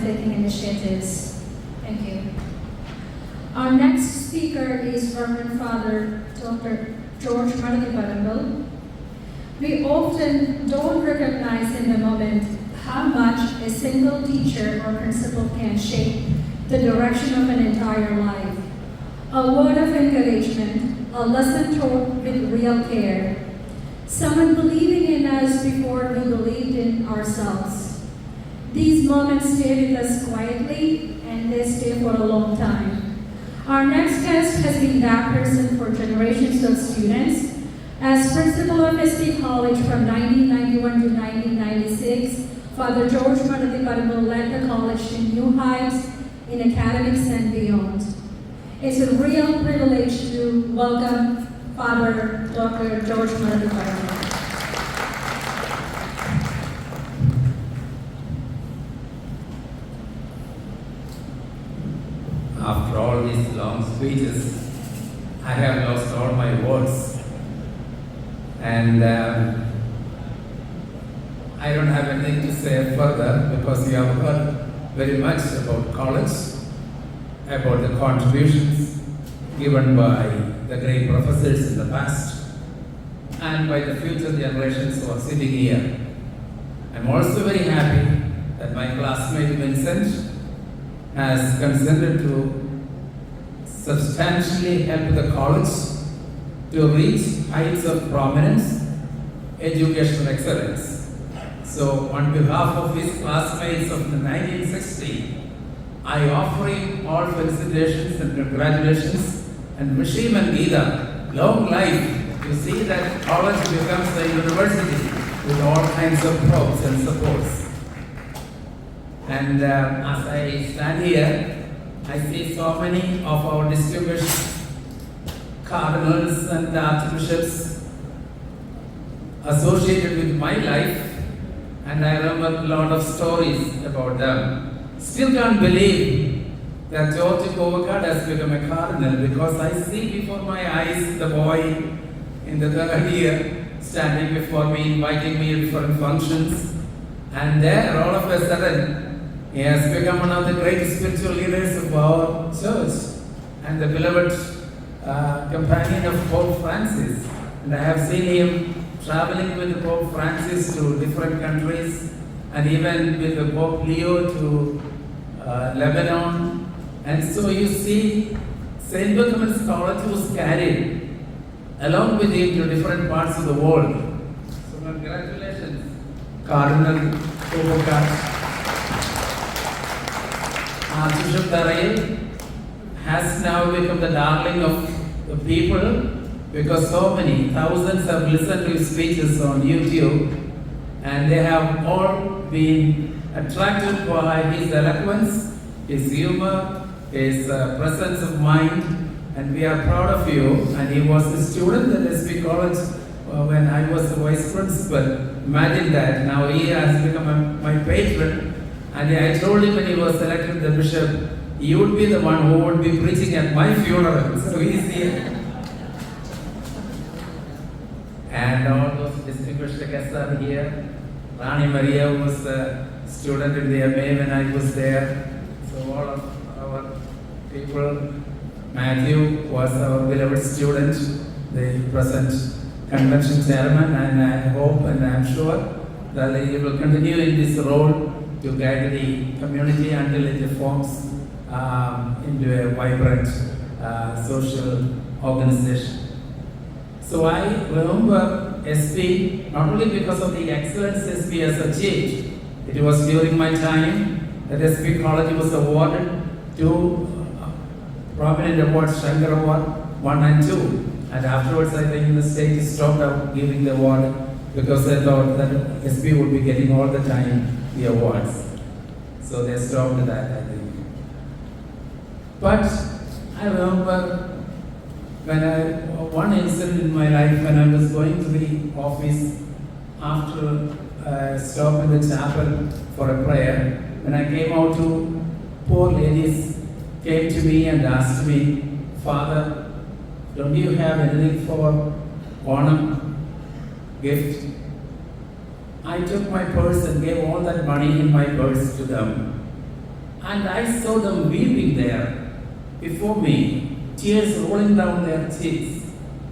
taking initiatives. Thank you. Our next speaker is Reverend Father Dr. George Madathiparambil. We often don't recognize in the moment how much a single teacher or principal can shape the direction of an entire life. A word of encouragement, a lesson taught with real care, someone believing in us before we believed in ourselves. These moments stay with us quietly, and they stay for a long time. Our next guest has been that person for generations of students. As principal of ST College from 1991 to 1996, Father George Madathiparambil led the college to new heights in academics and beyond. It's a real privilege to welcome Father Dr. George Madathiparambil. After all these long speeches, I have lost all my words. And I don't have anything to say further because we have heard very much about college, about the contributions given by the great professors in the past and by the future generations who are sitting here. I'm also very happy that my classmate Vincent has consented to substantially help the college to reach heights of prominence, educational excellence. So on behalf of his classmates of the 1960, I offer him all felicitations and congratulations and wish him and Geeta long life to see that college becomes a university with all kinds of props and supports. And as I stand here, I see so many of our distinguished cardinals and archbishops associated with my life, and I remember a lot of stories about them. Still can't believe that George Kovakad has become a cardinal because I see before my eyes the boy in the third year standing before me, inviting me to different functions, and there all of a sudden he has become one of the great spiritual leaders of our church and the beloved companion of Pope Francis. And I have seen him traveling with Pope Francis to different countries and even with the Pope Leo to Lebanon. And so you see St. Benjamin's College was carried along with him to different parts of the world. So congratulations, Cardinal Kovakad. Archbishop Tarail has now become the darling of the people because so many thousands have listened to his speeches on YouTube and they have all been attracted by his eloquence, his humor, his presence of mind, and we are proud of you. And he was a student at SB College when I was the vice principal. Imagine that. Now he has become my patron. And I told him when he was selected the bishop, he would be the one who would be preaching at my funeral. So he's here. And all those distinguished guests are here. Rani Maria was a student in the MA when I was there. So all of our people, Matthew was our beloved student, the present convention chairman, and I hope and I'm sure that he will continue in this role to guide the community until it forms into a vibrant social organization. So I remember SP not only because of the excellence SP has achieved. It was during my time that SP College was awarded two prominent awards, Shankar Award 1 and 2. And afterwards I think the state stopped out giving the award because they thought that SP would be getting all the time the awards. So they stopped that, I think. But I remember one incident in my life when I was going to the office after I stopped in the chapel for a prayer. When I came out, two poor ladies came to me and asked me, "Father, don't you have anything for Onam gift?" I took my purse and gave all that money in my purse to them. And I saw them weeping there before me, tears rolling down their cheeks.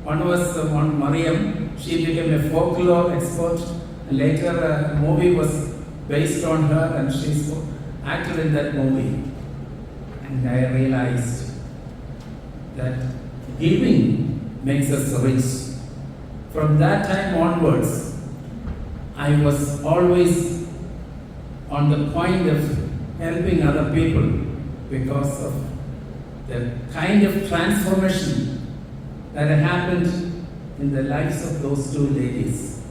One was one Mariam, she became a folklore expert. Later a movie was based on her and she acted in that movie. And I realized that giving makes us rich. From that time onwards, I was always on the point of helping other people because of the kind of transformation that had happened in the lives of those two ladies.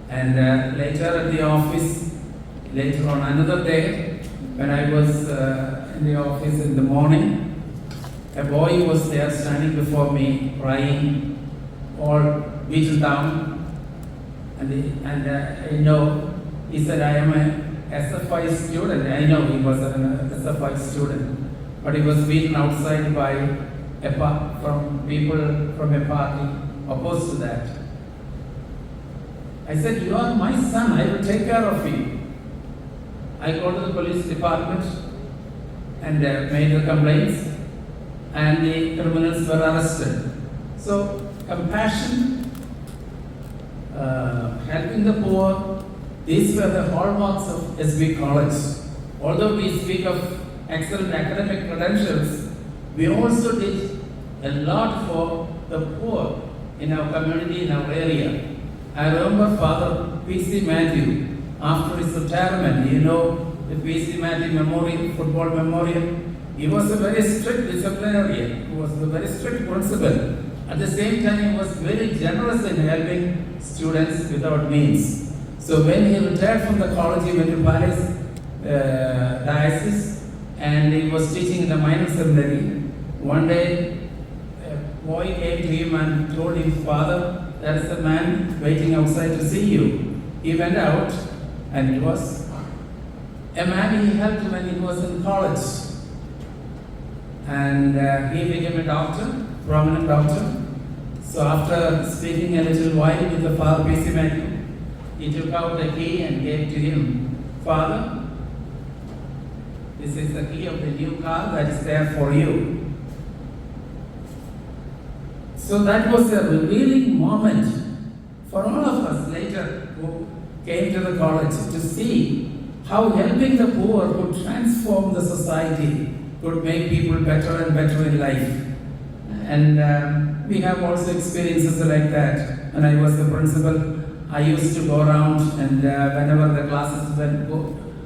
And later at the office, later on another day, when I was in the office in the morning, a boy was there standing before me, crying, all beaten down. And he said, I am a SFI student. I know he was an SFI student, but he was beaten outside by from people from a party opposed to that. I said, you are my son, I will take care of you. I called to the police department and made the complaints, and the criminals were arrested. So, compassion, helping the poor, these were the hallmarks of SB College. Although we speak of excellent academic credentials, we also did a lot for the poor in our community, in our area. I remember Father P.C. Matthew, after his retirement, the P.C. Matthew Memorial, Football Memorial, he was a very strict disciplinarian, he was a very strict principal. At the same time, he was very generous in helping students without means. So when he retired from the college, he went to Paris diocese, and he was teaching in the minor seminary. One day, a boy came to him and told him, Father, there is a man waiting outside to see you. He went out, and it was a man he helped when he was in college. And he became a doctor, prominent doctor. So after speaking a little while with the Father P.C. Matthew, he took out the key and gave to him, Father, this is the key of the new car that is there for you. So that was a revealing moment for all of us later who came to the college to see how helping the poor could transform the society, could make people better and better in life. And we have also experiences like that. When I was the principal, I used to go around, and whenever the classes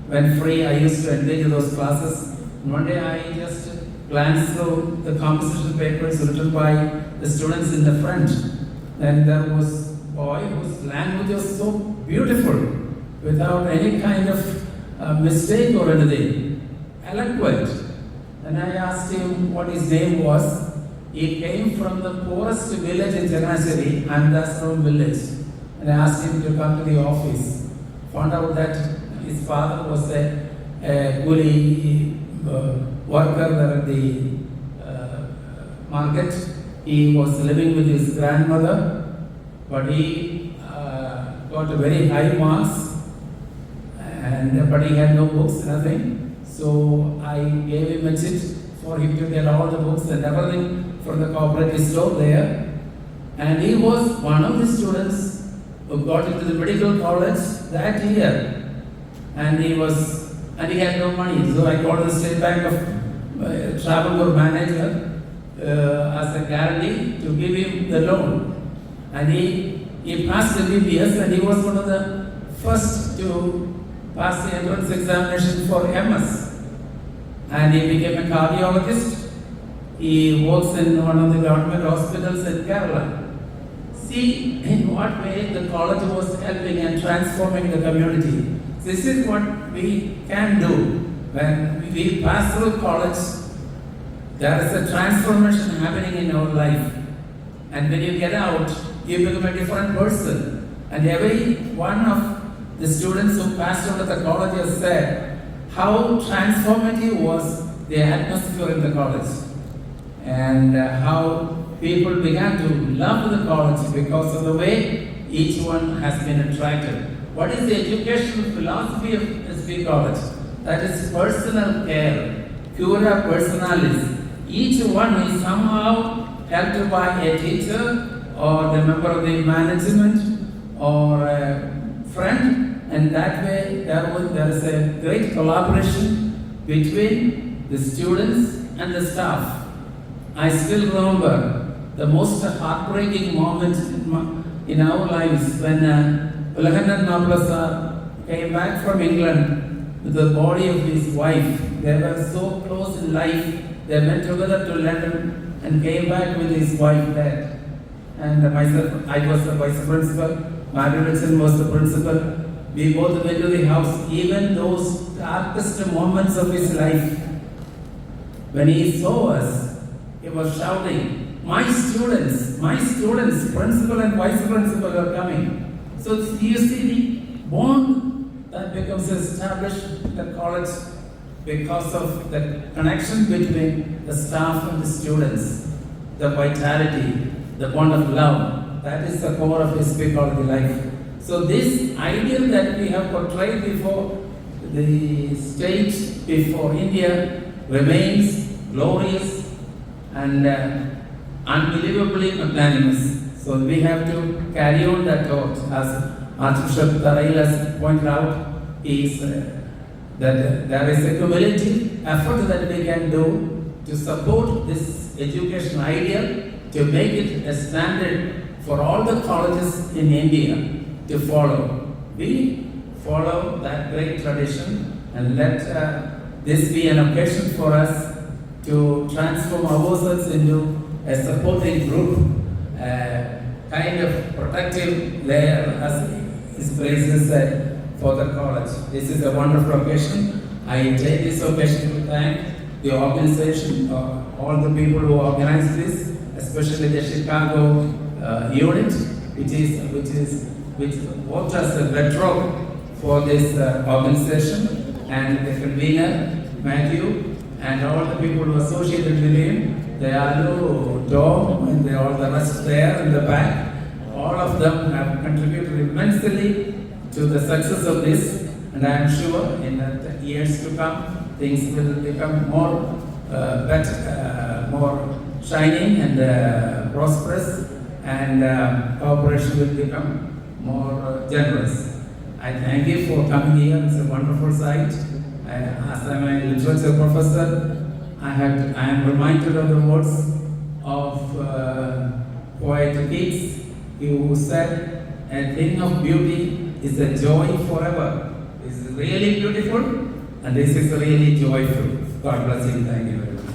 went free, I used to engage in those classes. And one day I just glanced through the composition papers written by the students in the front. And there was a boy whose language was so beautiful, without any kind of mistake or anything, eloquent. And I asked him what his name was. He came from the poorest village in Janashari, Andasram village. And I asked him to come to the office. Found out that his father was a coolie worker there at the market. He was living with his grandmother, but he got very high marks, but he had no books, nothing. So I gave him a chit for him to get all the books and everything from the cooperative store there. And he was one of the students who got into the medical college that year. And he had no money. So I called the State Bank of Travel manager as a guarantee to give him the loan. And he passed the BBS, and he was one of the first to pass the entrance examination for MS. And he became a cardiologist. He works in one of the government hospitals in Kerala. See in what way the college was helping and transforming the community. This is what we can do. When we pass through college, there is a transformation happening in our life. And when you get out, you become a different person. And every one of the students who passed out of the college has said how transformative was the atmosphere in the college. And how people began to love the college because of the way each one has been attracted. What is the educational philosophy of SB College? that is personal care, cura personalis. Each one is somehow helped by a teacher or the member of the management or a friend, and that way there is a great collaboration between the students and the staff. I still remember the most heartbreaking moment in our lives when Ulahanan Maplasa came back from England with the body of his wife. They were so close in life. They went together to London and came back with his wife dead. And myself, I was the vice principal, Matthew Wilson was the principal. We both went to the house, even those darkest moments of his life. When he saw us, he was shouting, my students, principal and vice principal are coming. So you see the bond that becomes established in the college because of the connection between the staff and the students, the vitality, the bond of love. That is the core of SP College life. So this ideal that we have portrayed before the stage, before India, remains glorious and unbelievably magnanimous. So we have to carry on that torch. As Archbishop Tarail has pointed out, is that there is a cumulative effort that we can do to support this education ideal, to make it a standard for all the colleges in India to follow. We follow that great tradition and let this be an occasion for us to transform ourselves into a supporting group, kind of protective layer, as his praises said, for the college. This is a wonderful occasion. I take this occasion to thank the organization, all the people who organized this, especially the Chicago unit, which worked as a bedrock for this organization, and the convener, Matthew, and all the people who are associated with him, the Alu, Tom, and all the rest there in the back. All of them have contributed immensely to the success of this, and I am sure in the years to come, things will become more better, more shining and prosperous, and cooperation will become more generous. I thank you for coming here. It's a wonderful sight. As I'm a literature professor, I am reminded of the words of poet Keats, who said, "A thing of beauty is a joy forever." It's really beautiful, and this is really joyful. God bless you. Thank you very much.